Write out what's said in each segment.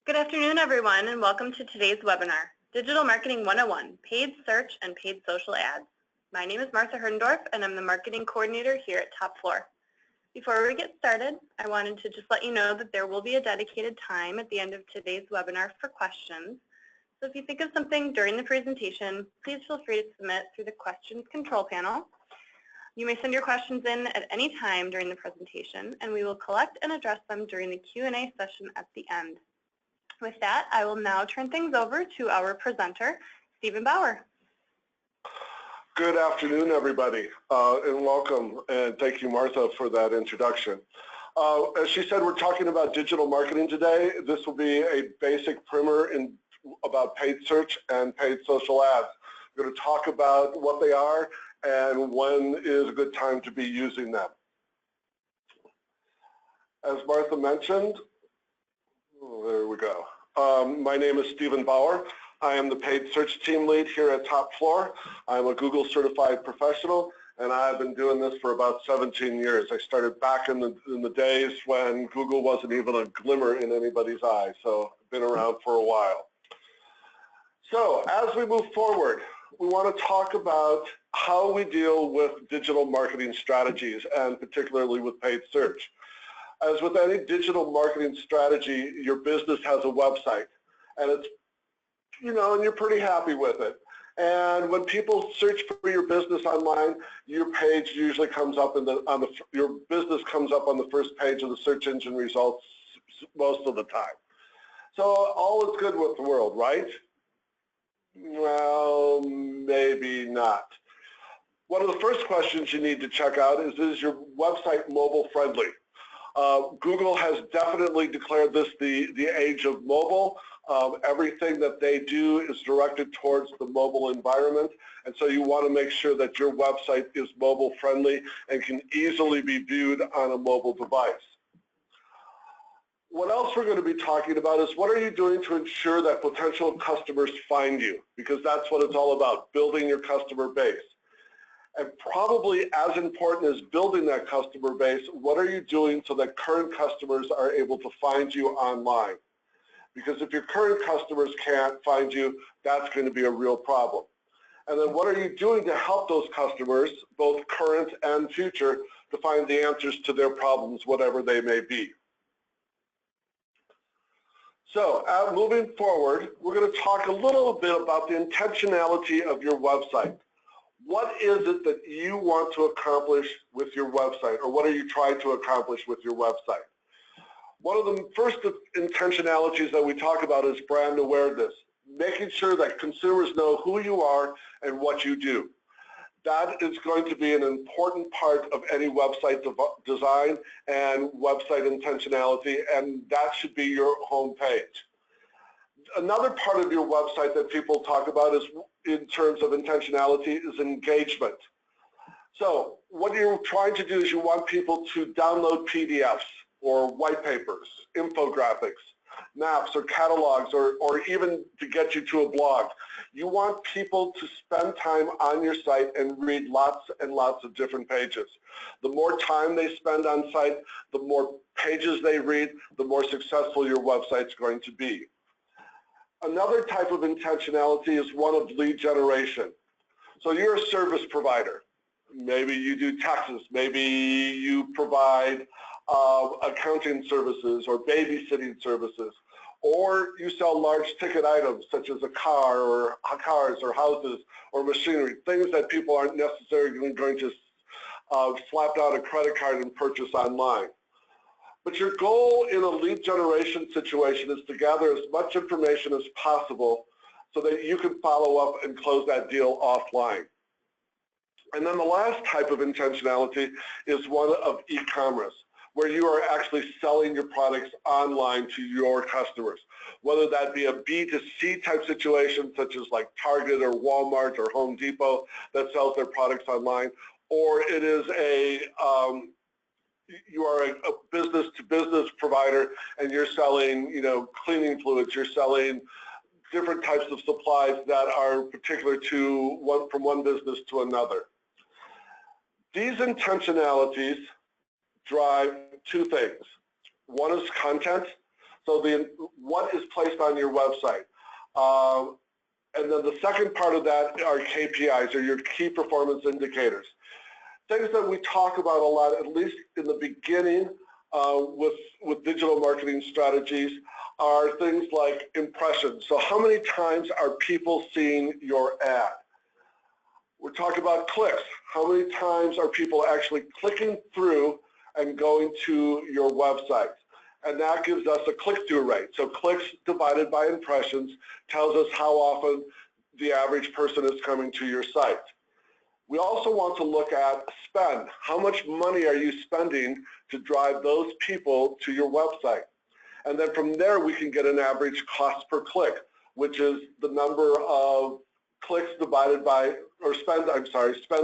Good afternoon, everyone, and welcome to today's webinar, Digital Marketing 101, Paid Search and Paid Social Ads. My name is Martha Herndorf, and I'm the Marketing Coordinator here at Top Floor. Before we get started, I wanted to just let you know that there will be a dedicated time at the end of today's webinar for questions. So if you think of something during the presentation, please feel free to submit through the questions control panel. You may send your questions in at any time during the presentation, and we will collect and address them during the Q&A session at the end. With that, I will now turn things over to our presenter, Stephen Bauer. Good afternoon, everybody, and welcome, and thank you, Martha, for that introduction. As she said, we're talking about digital marketing today. This will be a basic primer about paid search and paid social ads. We're going to talk about what they are and when is a good time to be using them. As Martha mentioned, there we go. My name is Stephen Bauer. I am the paid search team lead here at Top Floor. I'm a Google certified professional, and I've been doing this for about 17 years. I started back in the days when Google wasn't even a glimmer in anybody's eye, so I've been around for a while. So as we move forward, we want to talk about how we deal with digital marketing strategies, and particularly with paid search. As with any digital marketing strategy, your business has a website, and it's, and you're pretty happy with it. And when people search for your business online, your page usually comes up your business comes up on the first page of the search engine results most of the time. So all is good with the world, right? Well, maybe not. One of the first questions you need to check out is your website mobile friendly? Google has definitely declared this the age of mobile. Everything that they do is directed towards the mobile environment, and so you want to make sure that your website is mobile friendly and can easily be viewed on a mobile device. What else we're going to be talking about is what are you doing to ensure that potential customers find you, because that's what it's all about, building your customer base. And probably as important as building that customer base, what are you doing so that current customers are able to find you online? Because if your current customers can't find you, that's going to be a real problem. And then what are you doing to help those customers, both current and future, to find the answers to their problems, whatever they may be? So moving forward, we're going to talk a little bit about the intentionality of your website. What is it that you want to accomplish with your website, or what are you trying to accomplish with your website? One of the first intentionalities that we talk about is brand awareness, making sure that consumers know who you are and what you do. That is going to be an important part of any website design and website intentionality, and that should be your home page. Another part of your website that people talk about is, in terms of intentionality, is engagement. So what you're trying to do is you want people to download PDFs or white papers, infographics, maps or catalogs, or even to get you to a blog. You want people to spend time on your site and read lots and lots of different pages. The more time they spend on site, the more pages they read, the more successful your website's going to be. Another type of intentionality is one of lead generation. So you're a service provider. Maybe you do taxes. Maybe you provide accounting services or babysitting services. Or you sell large ticket items such as a car or cars or houses or machinery, things that people aren't necessarily going to slap down a credit card and purchase online. But your goal in a lead generation situation is to gather as much information as possible so that you can follow up and close that deal offline. And then the last type of intentionality is one of e-commerce, where you are actually selling your products online to your customers, whether that be a B2C type situation such as like Target or Walmart or Home Depot that sells their products online, or it is you are a business-to-business provider and you're selling, cleaning fluids, you're selling different types of supplies that are particular to from one business to another. These intentionalities drive two things. One is content. So what is placed on your website. And then the second part of that are KPIs, or your key performance indicators. Things that we talk about a lot, at least in the beginning with digital marketing strategies, are things like impressions. So how many times are people seeing your ad? We're talking about clicks. How many times are people actually clicking through and going to your website? And that gives us a click-through rate. So clicks divided by impressions tells us how often the average person is coming to your site. We also want to look at spend. How much money are you spending to drive those people to your website? And then from there, we can get an average cost per click, which is the number of clicks divided by, or spend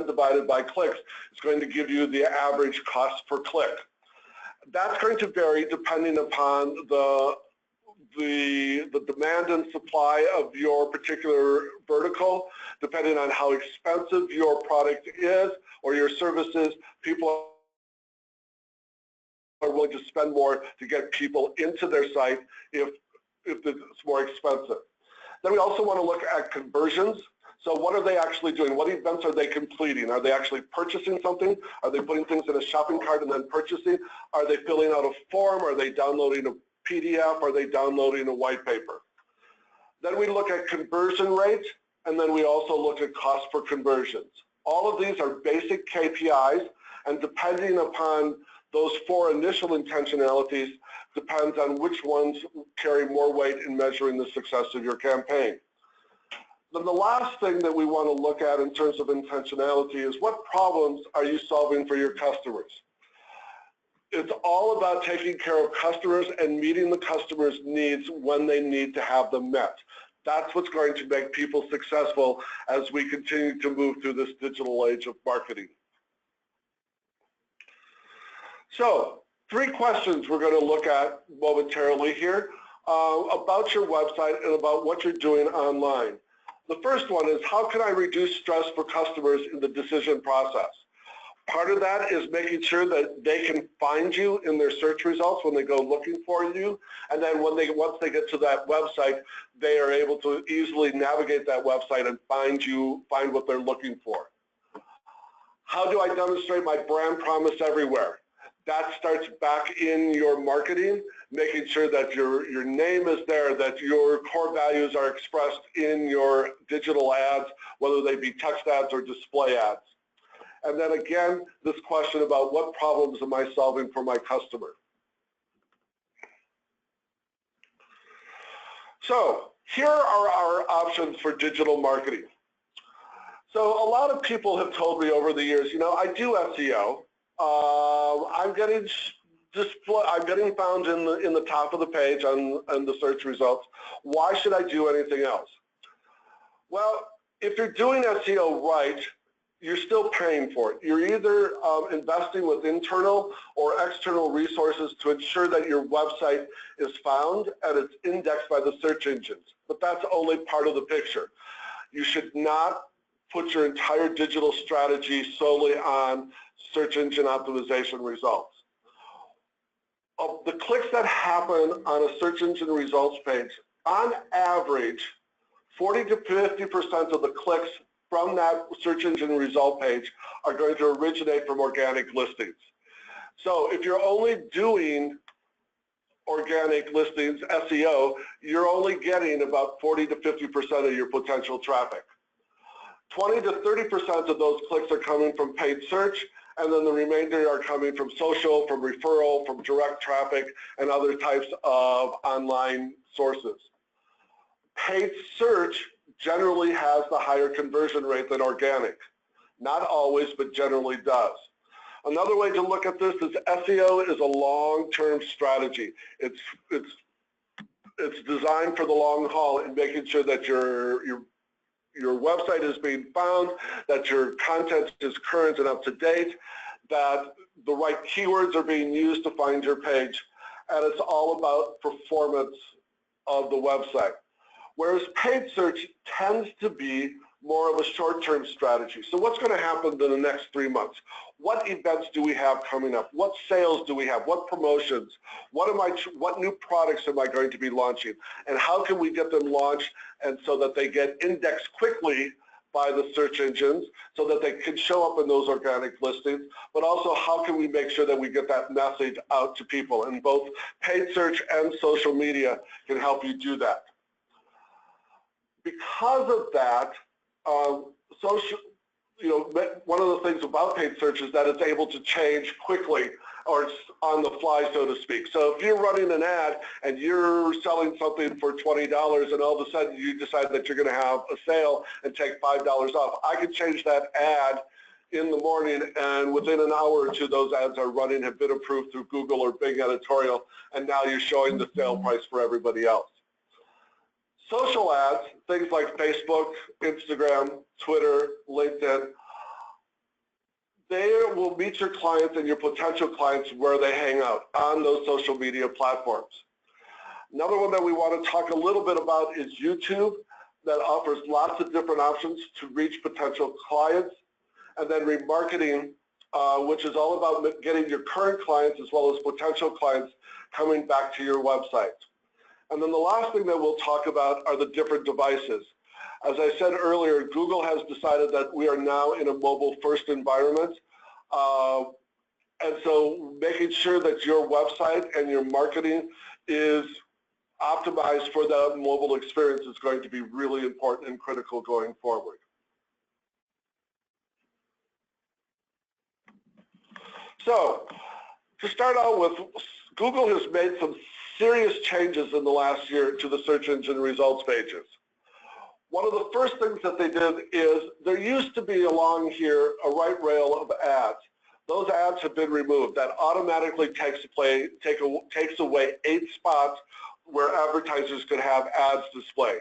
divided by clicks. It's going to give you the average cost per click. That's going to vary depending upon the demand and supply of your particular vertical, depending on how expensive your product is or your service is. People are willing to spend more to get people into their site if it's more expensive. Then we also want to look at conversions. So what are they actually doing? What events are they completing? Are they actually purchasing something? Are they putting things in a shopping cart and then purchasing? Are they filling out a form? Are they downloading a PDF? Are they downloading a white paper? Then we look at conversion rate, and then we also look at cost per conversions. All of these are basic KPIs, and depending upon those four initial intentionalities depends on which ones carry more weight in measuring the success of your campaign. Then the last thing that we want to look at in terms of intentionality is what problems are you solving for your customers? It's all about taking care of customers and meeting the customer's needs when they need to have them met. That's what's going to make people successful as we continue to move through this digital age of marketing. So, 3 questions we're going to look at momentarily here about your website and about what you're doing online. The first one is, how can I reduce stress for customers in the decision process? Part of that is making sure that they can find you in their search results when they go looking for you, and then once they get to that website, they are able to easily navigate that website and find what they're looking for. How do I demonstrate my brand promise everywhere? That starts back in your marketing, making sure that your name is there, that your core values are expressed in your digital ads, whether they be text ads or display ads. And then again, this question about what problems am I solving for my customer? So here are our options for digital marketing. So a lot of people have told me over the years, you know, I do SEO. I'm getting found in the top of the page on the search results. Why should I do anything else? Well, if you're doing SEO right, you're still paying for it. You're either investing with internal or external resources to ensure that your website is found and it's indexed by the search engines. But that's only part of the picture. You should not put your entire digital strategy solely on search engine optimization results. Of the clicks that happen on a search engine results page, on average, 40 to 50% of the clicks from that search engine result page are going to originate from organic listings. So if you're only doing organic listings, SEO, you're only getting about 40 to 50% of your potential traffic. 20 to 30% of those clicks are coming from paid search, and then the remainder are coming from social, from referral, from direct traffic, and other types of online sources. Paid search generally has the higher conversion rate than organic. Not always, but generally does. Another way to look at this is SEO is a long-term strategy. It's designed for the long haul in making sure that your website is being found, that your content is current and up to date, that the right keywords are being used to find your page, and it's all about performance of the website. Whereas paid search tends to be more of a short-term strategy. So what's going to happen in the next 3 months? What events do we have coming up? What sales do we have? What promotions? What new products am I going to be launching? And how can we get them launched and so that they get indexed quickly by the search engines so that they can show up in those organic listings, but also how can we make sure that we get that message out to people? And both paid search and social media can help you do that. Because of that, one of the things about paid search is that it's able to change quickly, or it's on the fly, so to speak. So if you're running an ad and you're selling something for $20 and all of a sudden you decide that you're going to have a sale and take $5 off, I could change that ad in the morning, and within an hour or two those ads are running, have been approved through Google or Bing editorial, and now you're showing the sale price for everybody else. Social ads, things like Facebook, Instagram, Twitter, LinkedIn, they will meet your clients and your potential clients where they hang out on those social media platforms. Another one that we want to talk a little bit about is YouTube, that offers lots of different options to reach potential clients. And then remarketing, which is all about getting your current clients as well as potential clients coming back to your website. And then the last thing that we'll talk about are the different devices. As I said earlier, Google has decided that we are now in a mobile-first environment. And so making sure that your website and your marketing is optimized for the mobile experience is going to be really important and critical going forward. So to start out with, Google has made some serious changes in the last year to the search engine results pages. One of the first things that they did is there used to be along here a right rail of ads. Those ads have been removed. That automatically takes away 8 spots where advertisers could have ads displayed.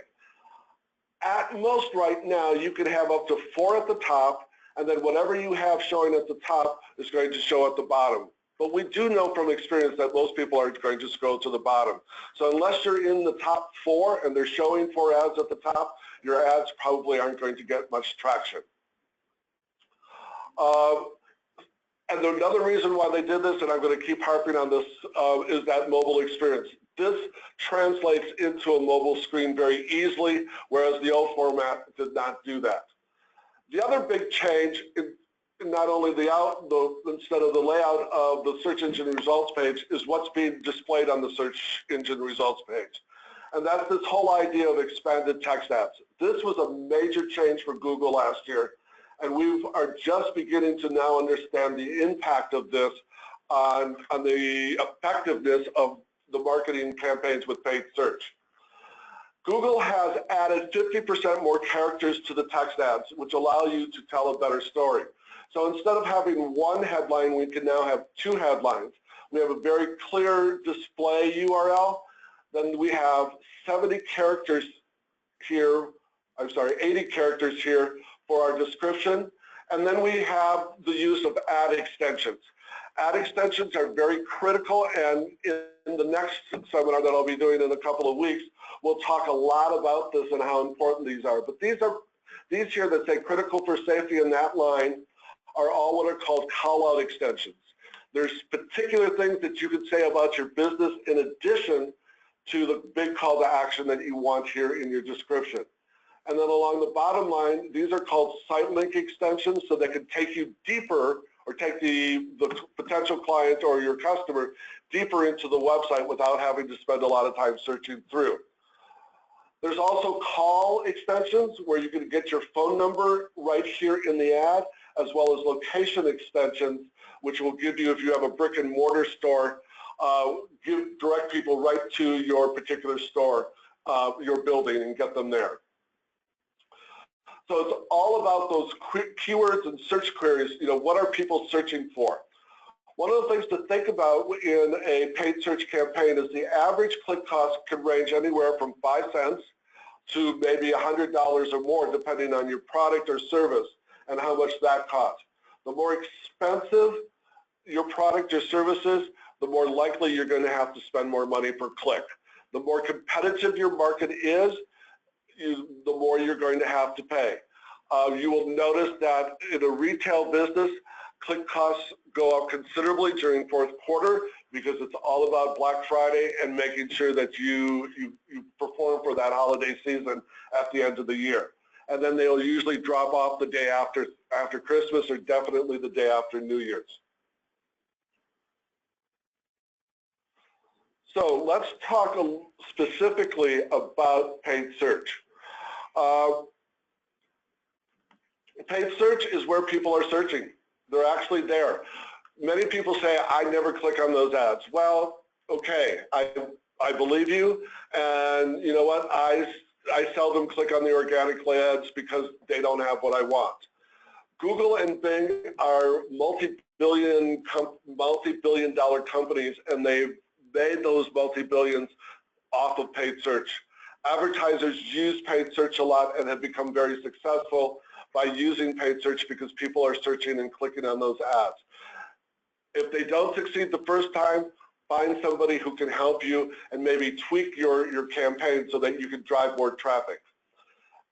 At most right now, you can have up to 4 at the top, and then whatever you have showing at the top is going to show at the bottom. But we do know from experience that most people are going to scroll to the bottom. So unless you're in the top 4 and they're showing 4 ads at the top, your ads probably aren't going to get much traction. And another reason why they did this, and I'm going to keep harping on this, is that mobile experience. This translates into a mobile screen very easily, whereas the old format did not do that. The other big change, not only instead of the layout of the search engine results page, is what's being displayed on the search engine results page. And that's this whole idea of expanded text ads. This was a major change for Google last year, and we are just beginning to now understand the impact of this on the effectiveness of the marketing campaigns with paid search. Google has added 50% more characters to the text ads, which allow you to tell a better story. So instead of having 1 headline, we can now have 2 headlines. We have a very clear display URL. Then we have 70 characters here, 80 characters here for our description. And then we have the use of ad extensions. Ad extensions are very critical, and in the next seminar that I'll be doing in a couple of weeks, we'll talk a lot about this and how important these are. But these here that say critical for safety in that line are all what are called callout extensions. There's particular things that you can say about your business in addition to the big call to action that you want here in your description. And then along the bottom line, these are called site link extensions, so they can take you deeper, or take the potential client or your customer deeper into the website without having to spend a lot of time searching through. There's also call extensions where you can get your phone number right here in the ad, as well as location extensions, which will give you, if you have a brick and mortar store, direct people right to your particular store, your building, and get them there. So it's all about those keywords and search queries. What are people searching for? One of the things to think about in a paid search campaign is the average click cost can range anywhere from 5 cents to maybe $100 or more, depending on your product or service and how much that costs. The more expensive your product or service is, the more likely you're going to have to spend more money per click. The more competitive your market is, the more you're going to have to pay. You will notice that in a retail business, click costs go up considerably during fourth quarter because it's all about Black Friday and making sure that you perform for that holiday season at the end of the year. And then they'll usually drop off the day after Christmas or definitely the day after New Year's. So let's talk specifically about paid search. Paid search is where people are searching. They're actually there. Many people say, I never click on those ads. Well, okay, I believe you, and you know what? I seldom click on the organic ads because they don't have what I want. Google and Bing are multi-billion dollar companies, and they've made those multi-billions off of paid search. Advertisers use paid search a lot and have become very successful by using paid search because people are searching and clicking on those ads. If they don't succeed the first time, find somebody who can help you and maybe tweak your campaign so that you can drive more traffic.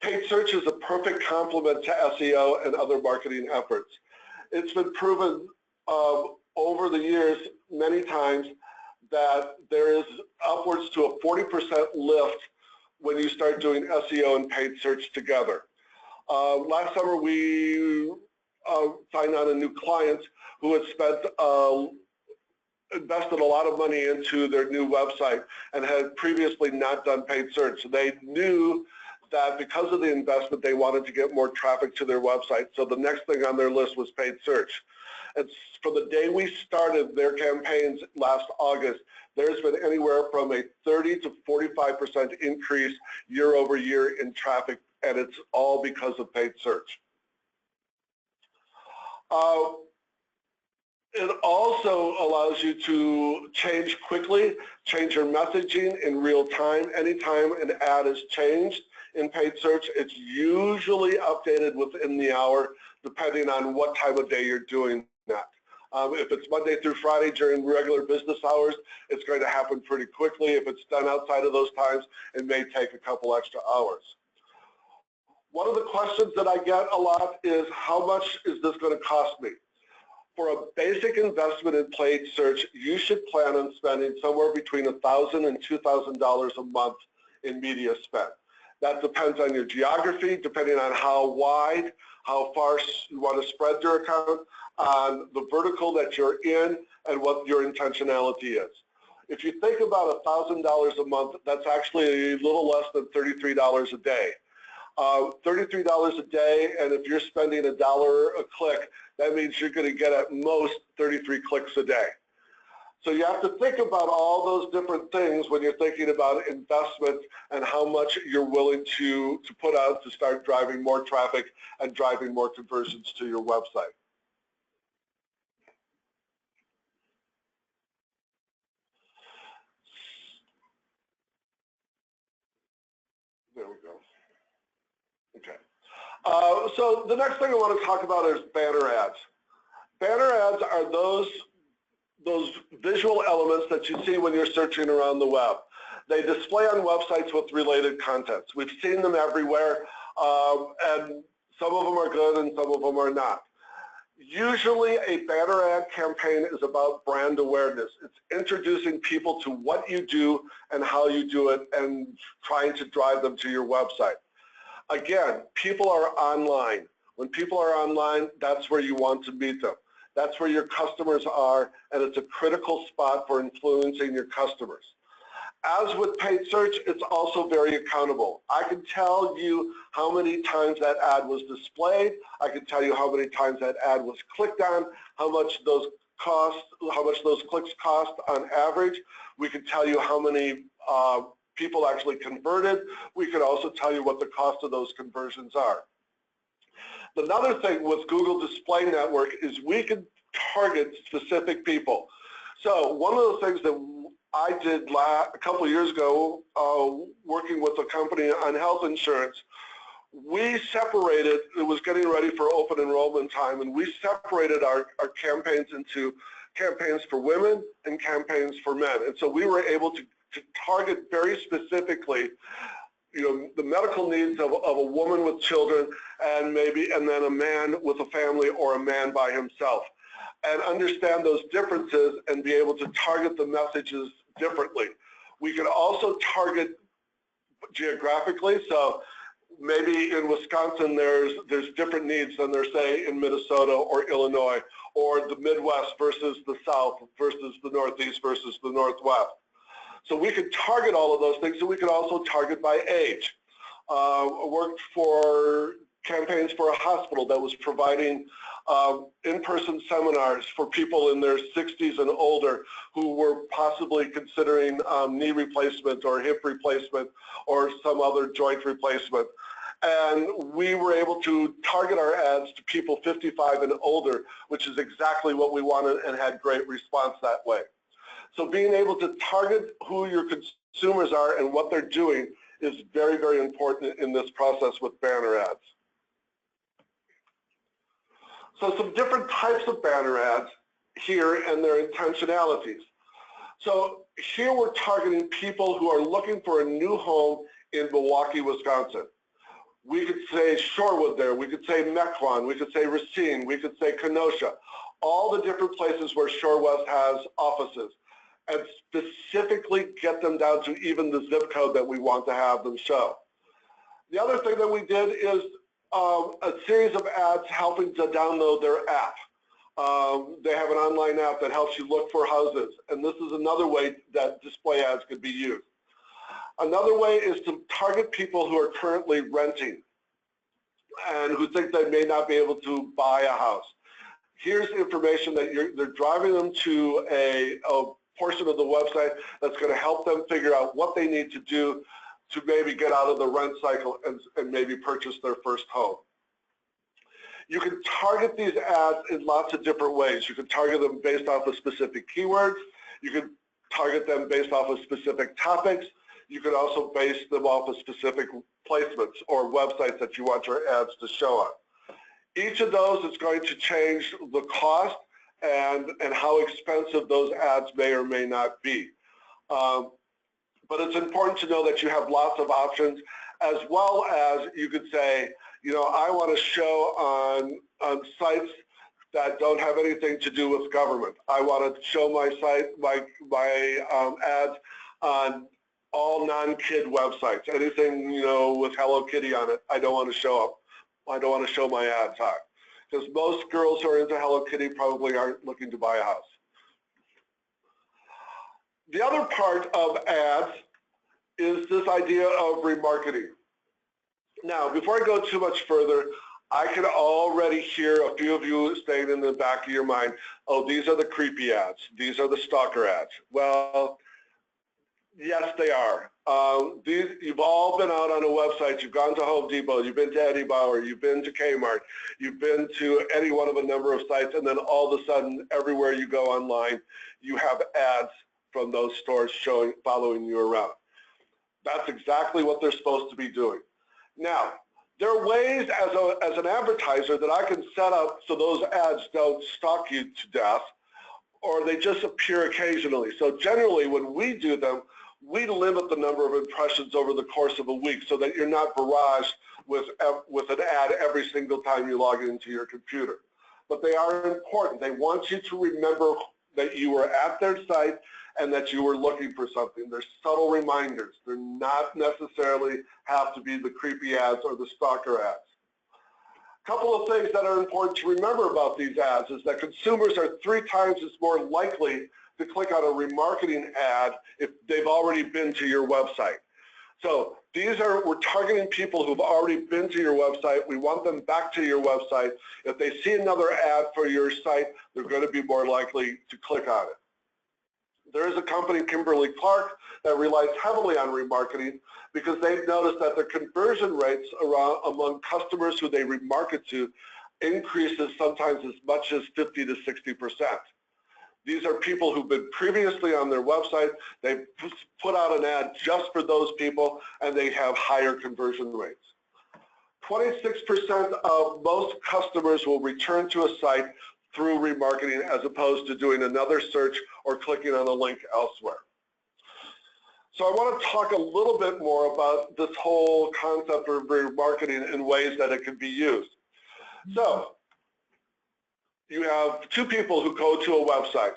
Paid search is a perfect complement to SEO and other marketing efforts. It's been proven over the years many times that there is upwards to a 40% lift when you start doing SEO and paid search together. Last summer we signed on a new client who had invested a lot of money into their new website and had previously not done paid search. So they knew that because of the investment, they wanted to get more traffic to their website. So the next thing on their list was paid search. And from the day we started their campaigns last August, there's been anywhere from a 30 to 45% increase year over year in traffic, and it's all because of paid search. It also allows you to change quickly, change your messaging in real time. Anytime an ad is changed in paid search, it's usually updated within the hour, depending on what time of day you're doing that. If it's Monday through Friday during regular business hours, it's going to happen pretty quickly. If it's done outside of those times, it may take a couple extra hours. One of the questions that I get a lot is, how much is this going to cost me? For a basic investment in paid search, you should plan on spending somewhere between $1,000 and $2,000 a month in media spend. That depends on your geography, depending on how wide, how far you want to spread your account, on the vertical that you're in, and what your intentionality is. If you think about $1,000 a month, that's actually a little less than $33 a day. $33 a day, and if you're spending $1 a click, that means you're going to get at most 33 clicks a day. So you have to think about all those different things when you're thinking about investment and how much you're willing to put out to start driving more traffic and driving more conversions to your website. There we go. Okay. So the next thing I want to talk about is banner ads. Banner ads are those visual elements that you see when you're searching around the web. They display on websites with related contents. We've seen them everywhere, and some of them are good and some of them are not. Usually a banner ad campaign is about brand awareness. It's introducing people to what you do and how you do it and trying to drive them to your website. Again, people are online. When people are online, that's where you want to meet them. That's where your customers are, and it's a critical spot for influencing your customers. As with paid search, it's also very accountable. I can tell you how many times that ad was displayed. I can tell you how many times that ad was clicked on, how much those clicks cost on average. We can tell you how many people actually converted. We can also tell you what the cost of those conversions are. Another thing with Google Display Network is we can target specific people. So one of the things that I did a couple of years ago, working with a company on health insurance, we separated, it was getting ready for open enrollment time, and we separated our campaigns into campaigns for women and campaigns for men. And so we were able to target very specifically, the medical needs of a woman with children, and then a man with a family or a man by himself, and understand those differences and be able to target the messages differently. We can also target geographically, so maybe in Wisconsin there's different needs than there, say, in Minnesota or Illinois, or the Midwest versus the South versus the Northeast versus the Northwest. So we could target all of those things, and we could also target by age. I worked for campaigns for a hospital that was providing in-person seminars for people in their 60s and older who were possibly considering knee replacement or hip replacement or some other joint replacement. And we were able to target our ads to people 55 and older, which is exactly what we wanted, and had great response that way. So being able to target who your consumers are and what they're doing is very, very important in this process with banner ads. So some different types of banner ads here and their intentionalities. So here we're targeting people who are looking for a new home in Milwaukee, Wisconsin. We could say Shorewood there, we could say Mequon, we could say Racine, we could say Kenosha, all the different places where Shore West has offices, and specifically get them down to even the zip code that we want to have them show. The other thing that we did is a series of ads helping to download their app. They have an online app that helps you look for houses, and this is another way that display ads could be used. Another way is to target people who are currently renting and who think they may not be able to buy a house. Here's information that they're driving them to a portion of the website that's going to help them figure out what they need to do to maybe get out of the rent cycle and maybe purchase their first home. You can target these ads in lots of different ways. You can target them based off of specific keywords. You can target them based off of specific topics. You can also base them off of specific placements or websites that you want your ads to show on. Each of those is going to change the cost and how expensive those ads may or may not be. But it's important to know that you have lots of options, as well as you could say, I want to show on sites that don't have anything to do with government. I want to show my site, my ads on all non-kid websites. Anything, with Hello Kitty on it, I don't want to show up. I don't want to show my ads on. Because most girls who are into Hello Kitty probably aren't looking to buy a house. The other part of ads is this idea of remarketing. Now, before I go too much further, I can already hear a few of you saying in the back of your mind, oh, these are the creepy ads. These are the stalker ads. Well, yes, they are. You've all been out on a website. You've gone to Home Depot. You've been to Eddie Bauer. You've been to Kmart. You've been to any one of a number of sites, and then all of a sudden, everywhere you go online, you have ads from those stores following you around. That's exactly what they're supposed to be doing. Now, there are ways as an advertiser that I can set up so those ads don't stalk you to death, or they just appear occasionally. So generally, when we do them, we limit the number of impressions over the course of a week so that you're not barraged with an ad every single time you log into your computer. But they are important. They want you to remember that you were at their site and that you were looking for something. They're subtle reminders. They're not necessarily have to be the creepy ads or the stalker ads. A couple of things that are important to remember about these ads is that consumers are 3 times as more likely to click on a remarketing ad if they've already been to your website. So we're targeting people who've already been to your website. We want them back to your website. If they see another ad for your site, they're going to be more likely to click on it. There is a company, Kimberly-Clark, that relies heavily on remarketing because they've noticed that their conversion rates among customers who they remarket to increases sometimes as much as 50 to 60%. These are people who've been previously on their website. They've put out an ad just for those people, and they have higher conversion rates. 26% of most customers will return to a site through remarketing as opposed to doing another search or clicking on a link elsewhere. So I want to talk a little bit more about this whole concept of remarketing in ways that it can be used. So you have two people who go to a website.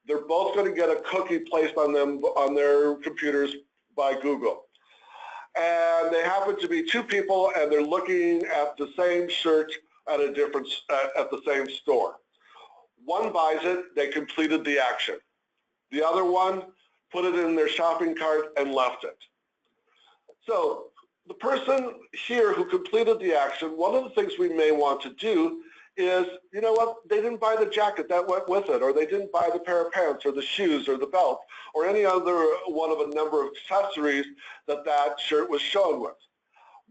They're both going to get a cookie placed on them on their computers by Google. And they happen to be two people, and they're looking at the same shirt at the same store. One buys it, they completed the action. The other one put it in their shopping cart and left it. So the person here who completed the action, one of the things we may want to do is, you know what, they didn't buy the jacket that went with it, or they didn't buy the pair of pants or the shoes or the belt or any other one of a number of accessories that that shirt was shown with.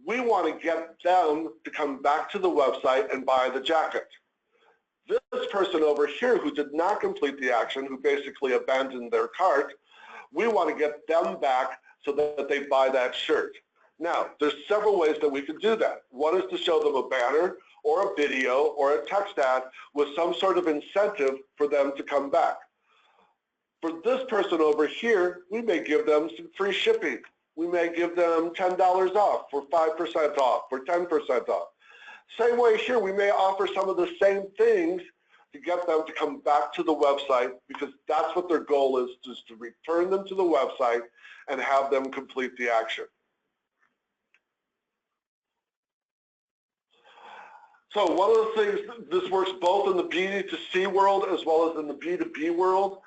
We want to get them to come back to the website and buy the jacket. This person over here who did not complete the action, who basically abandoned their cart, we want to get them back so that they buy that shirt. Now, there's several ways that we can do that. One is to show them a banner or a video or a text ad with some sort of incentive for them to come back. For this person over here, we may give them some free shipping. We may give them $10 off, for 5% off, for 10% off. Same way here, we may offer some of the same things to get them to come back to the website, because that's what their goal is to return them to the website and have them complete the action. So one of the things, this works both in the B2C world as well as in the B2B world.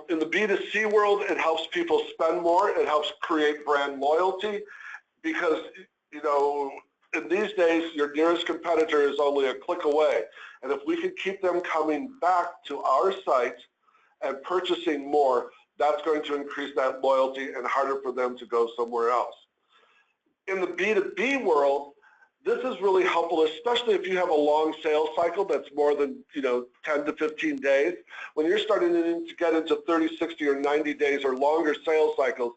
In the B2C world, it helps people spend more. It helps create brand loyalty, because, you know, in these days, your nearest competitor is only a click away. And if we can keep them coming back to our site and purchasing more, that's going to increase that loyalty and harder for them to go somewhere else. In the B2B world, this is really helpful, especially if you have a long sales cycle that's more than 10 to 15 days. When you're starting to get into 30, 60, or 90 days or longer sales cycles,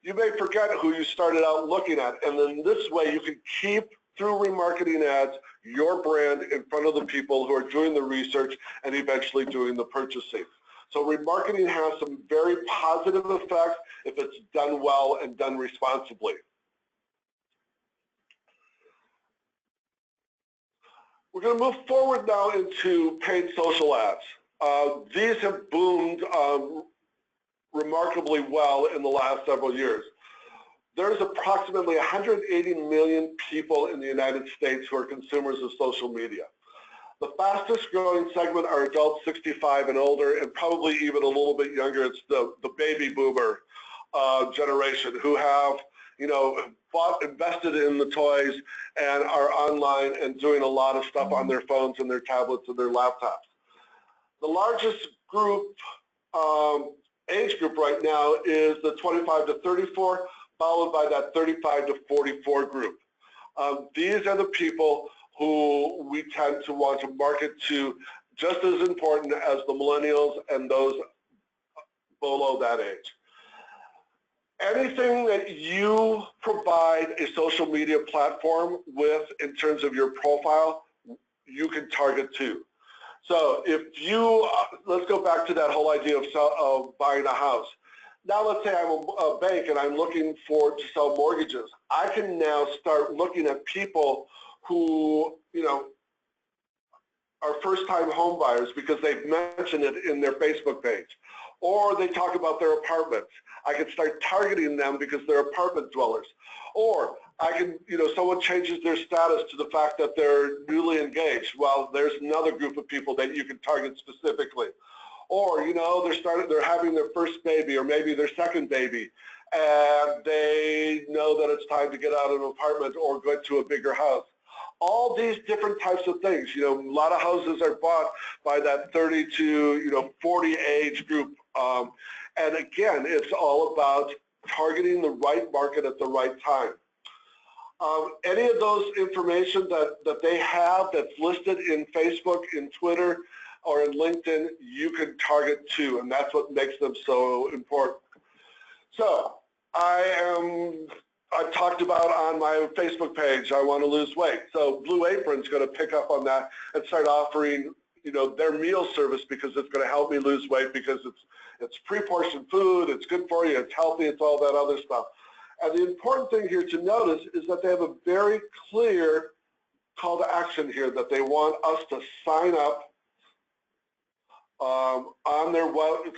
you may forget who you started out looking at. And then this way you can keep, through remarketing ads, your brand in front of the people who are doing the research and eventually doing the purchasing. So remarketing has some very positive effects if it's done well and done responsibly. We're going to move forward now into paid social ads. These have boomed remarkably well in the last several years. There's approximately 180 million people in the United States who are consumers of social media. The fastest growing segment are adults 65 and older, and probably even a little bit younger. It's the baby boomer generation who have, invested in the toys and are online and doing a lot of stuff on their phones and their tablets and their laptops. The largest group, age group right now is the 25 to 34, followed by that 35 to 44 group. These are the people who we tend to want to market to, just as important as the millennials and those below that age. Anything that you provide a social media platform with in terms of your profile, you can target to. So if you, let's go back to that whole idea of buying a house. Now let's say I'm a bank and I'm looking to sell mortgages. I can now start looking at people who, are first-time home buyers because they've mentioned it in their Facebook page, or they talk about their apartments. I can start targeting them because they're apartment dwellers. Or I can, someone changes their status to the fact that they're newly engaged. Well, there's another group of people that you can target specifically. Or, they're having their first baby or maybe their second baby, and they know that it's time to get out of an apartment or go to a bigger house. All these different types of things, a lot of houses are bought by that 30 to 40 age group. And again, it's all about targeting the right market at the right time. Any of those information that they have that's listed in Facebook, in Twitter, or in LinkedIn, you can target too, and that's what makes them so important. So I've talked about on my Facebook page, I want to lose weight. So Blue Apron's going to pick up on that and start offering, their meal service because it's going to help me lose weight because it's pre-portioned food, it's good for you, it's healthy, it's all that other stuff. And the important thing here to notice is that they have a very clear call to action here that they want us to sign up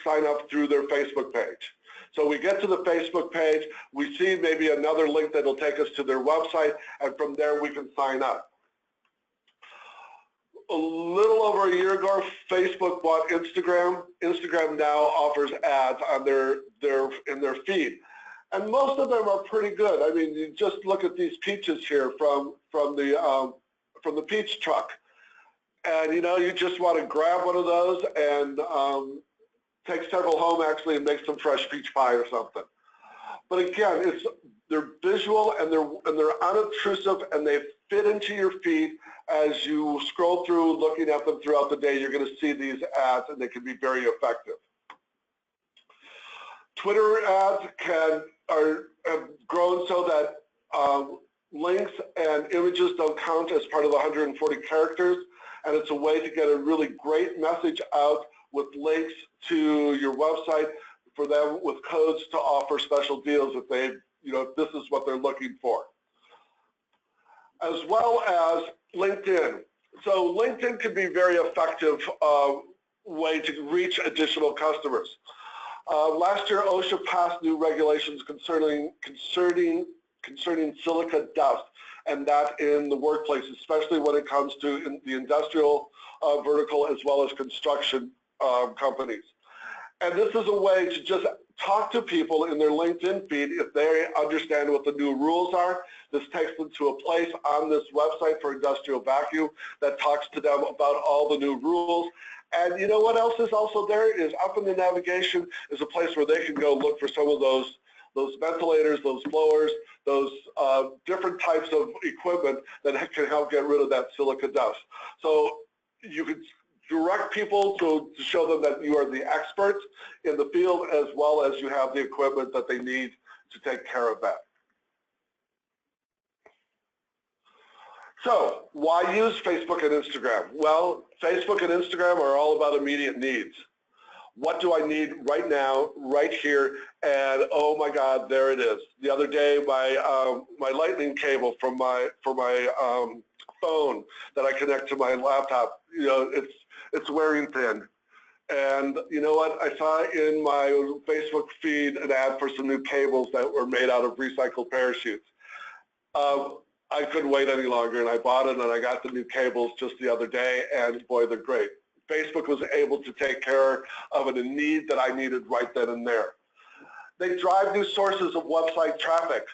sign up through their Facebook page. So we get to the Facebook page, we see maybe another link that will take us to their website, and from there we can sign up. A little over a year ago, Facebook bought Instagram. Instagram now offers ads on in their feed. And most of them are pretty good. I mean, you just look at these peaches here from the peach truck. And you just want to grab one of those and take several home actually and make some fresh peach pie or something. But again, they're visual and they're unobtrusive and they fit into your feed. As you scroll through looking at them throughout the day, you're going to see these ads and they can be very effective. Twitter ads have grown so that links and images don't count as part of the 140 characters, and it's a way to get a really great message out with links to your website for them with codes to offer special deals if if this is what they're looking for. As well as LinkedIn. So LinkedIn can be a very effective way to reach additional customers. Last year, OSHA passed new regulations concerning silica dust, and that in the workplace, especially when it comes to the industrial vertical as well as construction companies. And this is a way to just talk to people in their LinkedIn feed if they understand what the new rules are. This takes them to a place on this website for industrial vacuum that talks to them about all the new rules. And you know what else is also there is up in the navigation is a place where they can go look for some of those ventilators, those blowers, those different types of equipment that can help get rid of that silica dust. So you could direct people to show them that you are the expert in the field as well as you have the equipment that they need to take care of that. So why use Facebook and Instagram? Well, Facebook and Instagram are all about immediate needs. What do I need right now, right here? And oh my God, there it is. The other day, my lightning cable for my phone that I connect to my laptop, it's wearing thin. And you know what? I saw in my Facebook feed an ad for some new cables that were made out of recycled parachutes. I couldn't wait any longer, and I bought it, and I got the new cables just the other day, and boy, they're great. Facebook was able to take care of a need that I needed right then and there. They drive new sources of website traffic.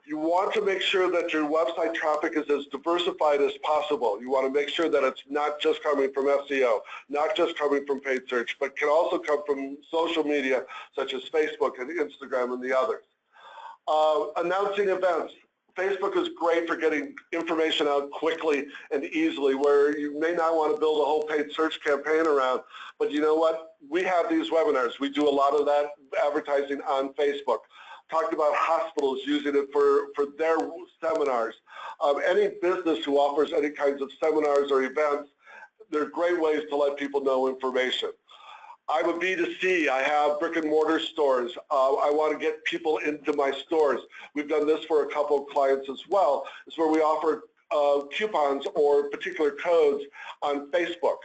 You want to make sure that your website traffic is as diversified as possible. You want to make sure that it's not just coming from SEO, not just coming from paid search, but can also come from social media such as Facebook and Instagram and the others. Announcing events. Facebook is great for getting information out quickly and easily where you may not want to build a whole paid search campaign around, but you know what? We have these webinars. We do a lot of that advertising on Facebook. Talked about hospitals using it for their seminars. Any business who offers any kinds of seminars or events, they're great ways to let people know information. I'm a B2C. I have brick and mortar stores. I want to get people into my stores. We've done this for a couple of clients as well. It's where we offer coupons or particular codes on Facebook.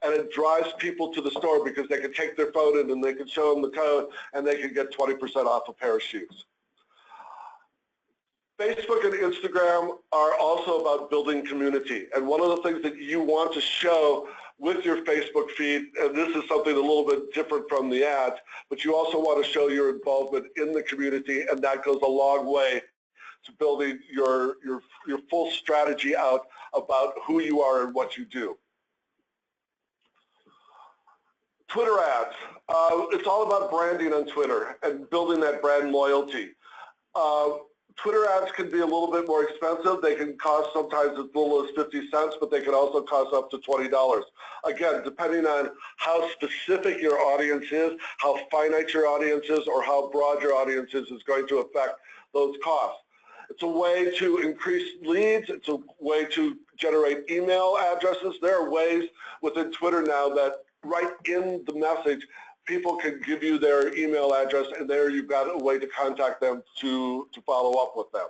And it drives people to the store because they can take their phone in and they can show them the code and they can get 20% off a pair of shoes. Facebook and Instagram are also about building community. And one of the things that you want to show with your Facebook feed, and this is something a little bit different from the ads, but you also want to show your involvement in the community, and that goes a long way to building your full strategy out about who you are and what you do. Twitter ads. It's all about branding on Twitter and building that brand loyalty. Twitter ads can be a little bit more expensive. They can cost sometimes as little as 50 cents, but they can also cost up to $20. Again, depending on how specific your audience is, how finite your audience is, or how broad your audience is going to affect those costs. It's a way to increase leads. It's a way to generate email addresses. There are ways within Twitter now that right in the message, people can give you their email address, and there you've got a way to contact them to follow up with them.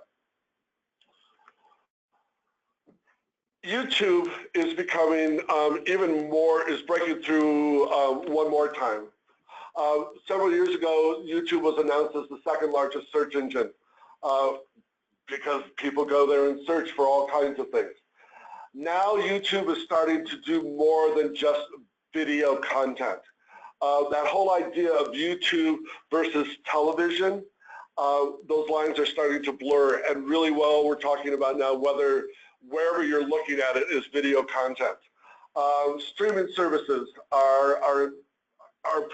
YouTube is becoming even more, is breaking through one more time. Several years ago, YouTube was announced as the second largest search engine because people go there and search for all kinds of things. Now YouTube is starting to do more than just video content. That whole idea of YouTube versus television, those lines are starting to blur, and really well we're talking about now wherever you're looking at it is video content. Streaming services are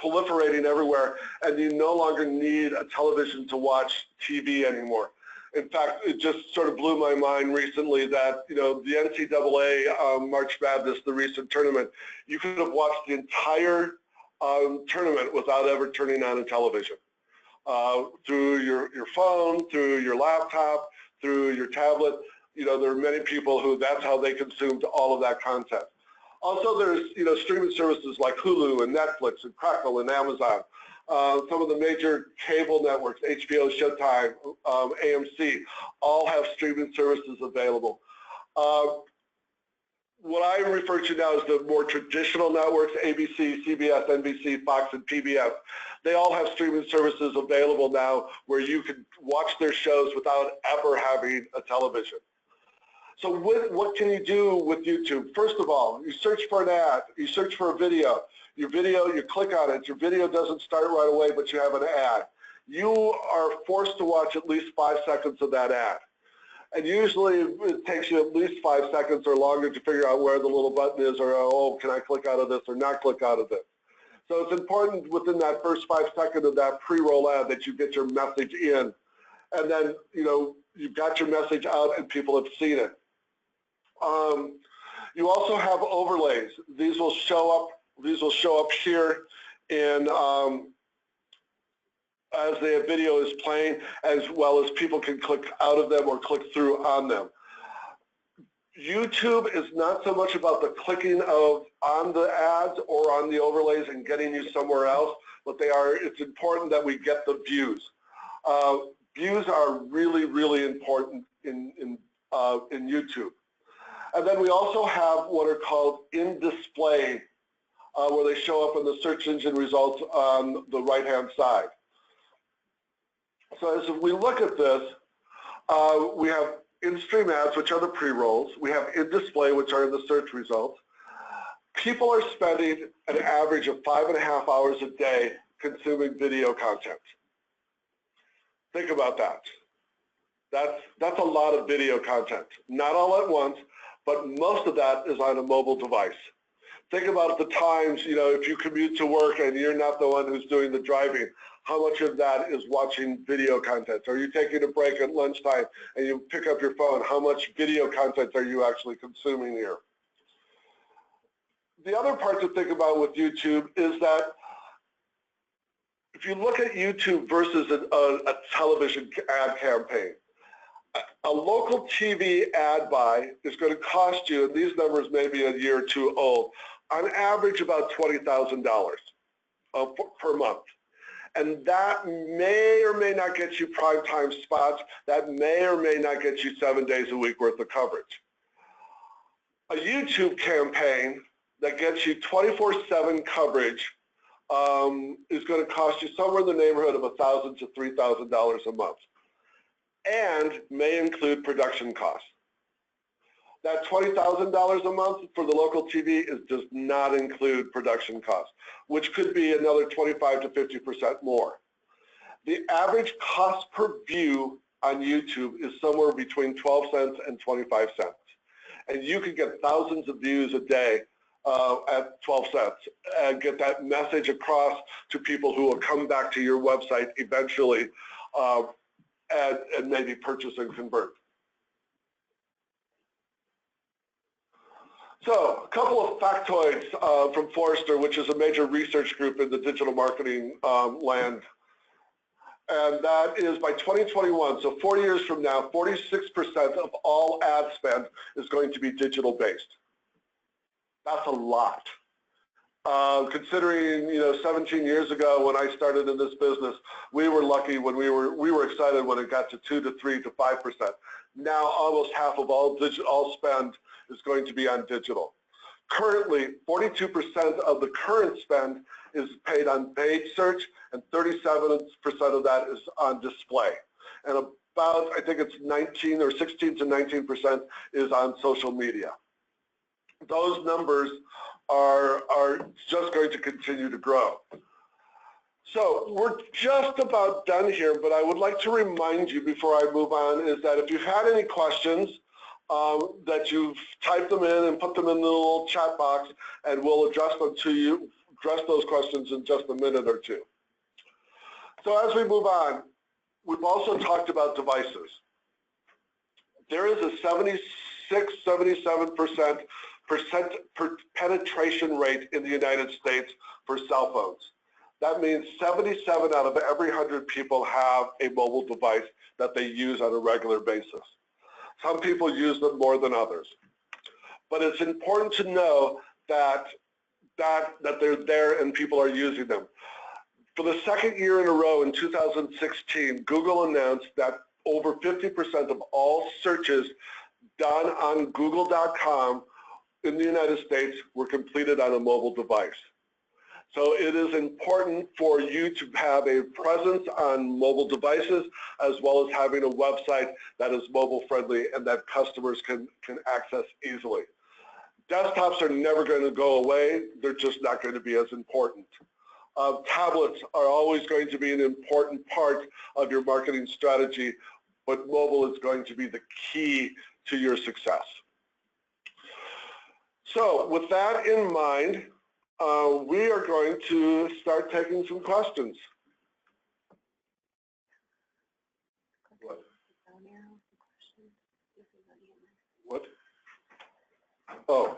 proliferating everywhere, and you no longer need a television to watch TV anymore. In fact, it just sort of blew my mind recently that, you know, the NCAA March Madness, the recent tournament, you could have watched the entire tournament without ever turning on a television. Through your phone, through your laptop, through your tablet. You know, there are many people who that's how they consumed all of that content. Also, there's, you know, streaming services like Hulu and Netflix and Crackle and Amazon. Some of the major cable networks, HBO, Showtime, AMC, all have streaming services available. What I refer to now as the more traditional networks, ABC, CBS, NBC, Fox, and PBS, they all have streaming services available now where you can watch their shows without ever having a television. So what can you do with YouTube? First of all, you search for an ad, you search for a video. Your video, you click on it, your video doesn't start right away, but you have an ad. You are forced to watch at least 5 seconds of that ad. And usually it takes you at least 5 seconds or longer to figure out where the little button is, or, oh, can I click out of this or not click out of this. So it's important within that first 5 seconds of that pre-roll ad that you get your message in. And then, you know, you've got your message out and people have seen it. You also have overlays. These will show up here in as the video is playing, as well as people can click out of them or click through on them. YouTube is not so much about the clicking on the ads or on the overlays and getting you somewhere else, but it's important that we get the views. Views are really, really important in YouTube. And then we also have what are called in-display, where they show up in the search engine results on the right-hand side. So as we look at this, we have in-stream ads, which are the pre-rolls. We have in-display, which are in the search results. People are spending an average of 5.5 hours a day consuming video content. Think about that. That's a lot of video content. Not all at once, but most of that is on a mobile device. Think about the times, you know, if you commute to work and you're not the one who's doing the driving, how much of that is watching video content? Are you taking a break at lunchtime and you pick up your phone? How much video content are you actually consuming here? The other part to think about with YouTube is that if you look at YouTube versus a television ad campaign, a local TV ad buy is going to cost you, and these numbers may be a year or two old, on average about $20,000 per month. And that may or may not get you prime time spots. That may or may not get you 7 days a week worth of coverage. A YouTube campaign that gets you 24/7 coverage is going to cost you somewhere in the neighborhood of $1,000 to $3,000 a month, and may include production costs. That $20,000 a month for the local TV does not include production costs, which could be another 25 to 50% more. The average cost per view on YouTube is somewhere between 12 cents and 25 cents. And you can get thousands of views a day at 12 cents and get that message across to people who will come back to your website eventually and maybe purchase and convert. So a couple of factoids from Forrester, which is a major research group in the digital marketing land. And that is by 2021, so 4 years from now, 46% of all ad spend is going to be digital based. That's a lot. Considering, 17 years ago when I started in this business, we were lucky when we were excited when it got to 2 to 3 to 5%. Now almost half of all spend is going to be on digital. Currently, 42% of the current spend is paid on paid search, and 37% of that is on display. And about, I think it's 19 or 16 to 19% is on social media. Those numbers are just going to continue to grow. So we're just about done here, but I would like to remind you before I move on is that if you've had any questions, that you've typed them in and put them in the little chat box, and we'll address those questions in just a minute or two. So as we move on, we've also talked about devices. There is a 77% penetration rate in the United States for cell phones. That means 77 out of every 100 people have a mobile device that they use on a regular basis. Some people use them more than others. But it's important to know that they're there and people are using them. For the second year in a row in 2016, Google announced that over 50% of all searches done on Google.com in the United States were completed on a mobile device. So it is important for you to have a presence on mobile devices as well as having a website that is mobile friendly and that customers can access easily. Desktops are never going to go away. They're just not going to be as important. Tablets are always going to be an important part of your marketing strategy, but mobile is going to be the key to your success. So with that in mind, we are going to start taking some questions. What? Oh.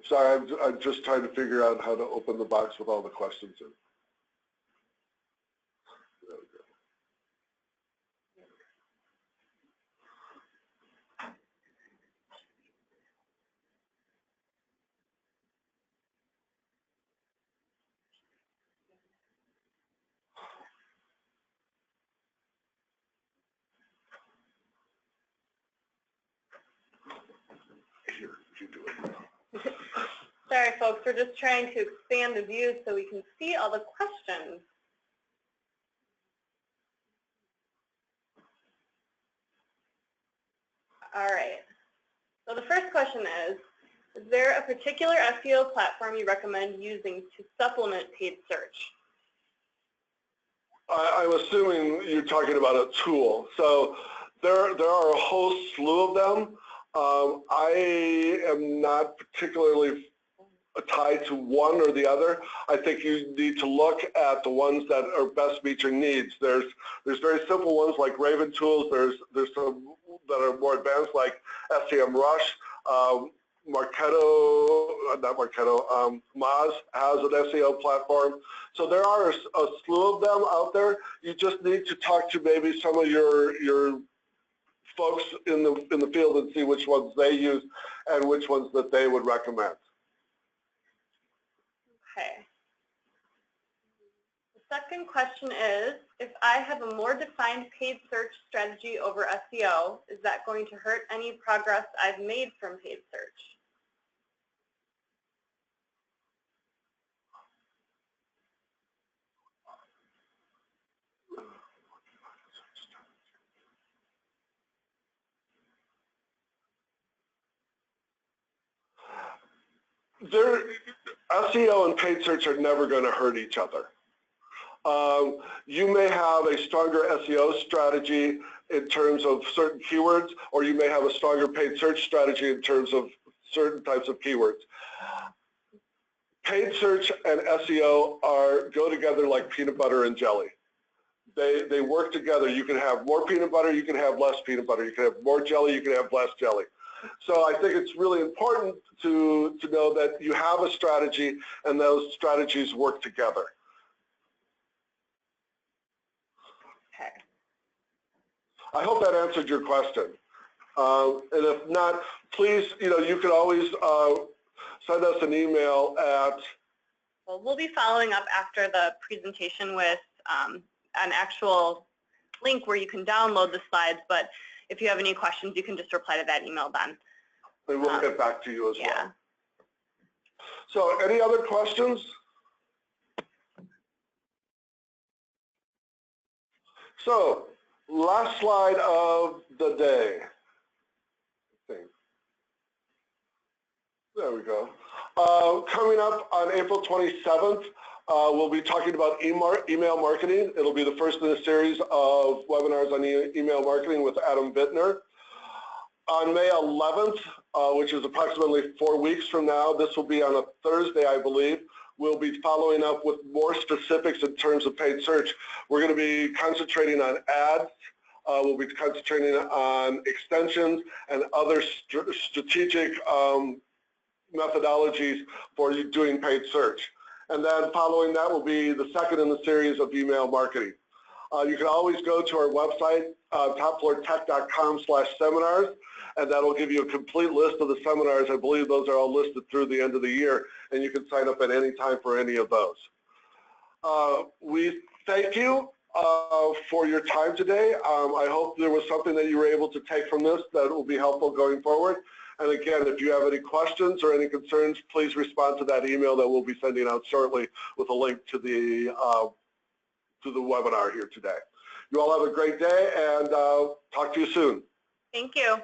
Sorry, I'm just trying to figure out how to open the box with all the questions in. There we go. Here, you do it now. Sorry, folks, we're just trying to expand the view so we can see all the questions. All right. So the first question is there a particular SEO platform you recommend using to supplement paid search? I'm assuming you're talking about a tool. So there are a whole slew of them. I am not particularly tied to one or the other. I think you need to look at the ones that are best meet your needs. There's very simple ones like Raven Tools. There's some that are more advanced like SEMrush. Moz has an SEO platform. So there are a slew of them out there. You just need to talk to maybe some of your folks in the field and see which ones they use and which ones that they would recommend. Okay. The second question is, if I have a more defined paid search strategy over SEO, is that going to hurt any progress I've made from paid search? SEO and paid search are never going to hurt each other. You may have a stronger SEO strategy in terms of certain keywords, or you may have a stronger paid search strategy in terms of certain types of keywords. Paid search and SEO go together like peanut butter and jelly. They work together. You can have more peanut butter, you can have less peanut butter, you can have more jelly, you can have less jelly. So I think it's really important to know that you have a strategy and those strategies work together. Okay. I hope that answered your question. And if not, please, you can always send us an email at... Well, we'll be following up after the presentation with an actual link where you can download the slides, but if you have any questions, you can just reply to that email then. And we'll get back to you as yeah. well. So any other questions? So last slide of the day. There we go. Coming up on April 27th, we'll be talking about email marketing. It'll be the first in a series of webinars on email marketing with Adam Bittner. On May 11th, which is approximately 4 weeks from now, this will be on a Thursday, I believe, we'll be following up with more specifics in terms of paid search. We're going to be concentrating on ads. We'll be concentrating on extensions and other strategic methodologies for you doing paid search. And then following that will be the second in the series of email marketing. You can always go to our website, topfloortech.com/seminars, and that'll give you a complete list of the seminars. I believe those are all listed through the end of the year, and you can sign up at any time for any of those. We thank you for your time today. I hope there was something that you were able to take from this that will be helpful going forward. And again, if you have any questions or any concerns, please respond to that email that we'll be sending out shortly with a link to the webinar here today. You all have a great day, and talk to you soon. Thank you.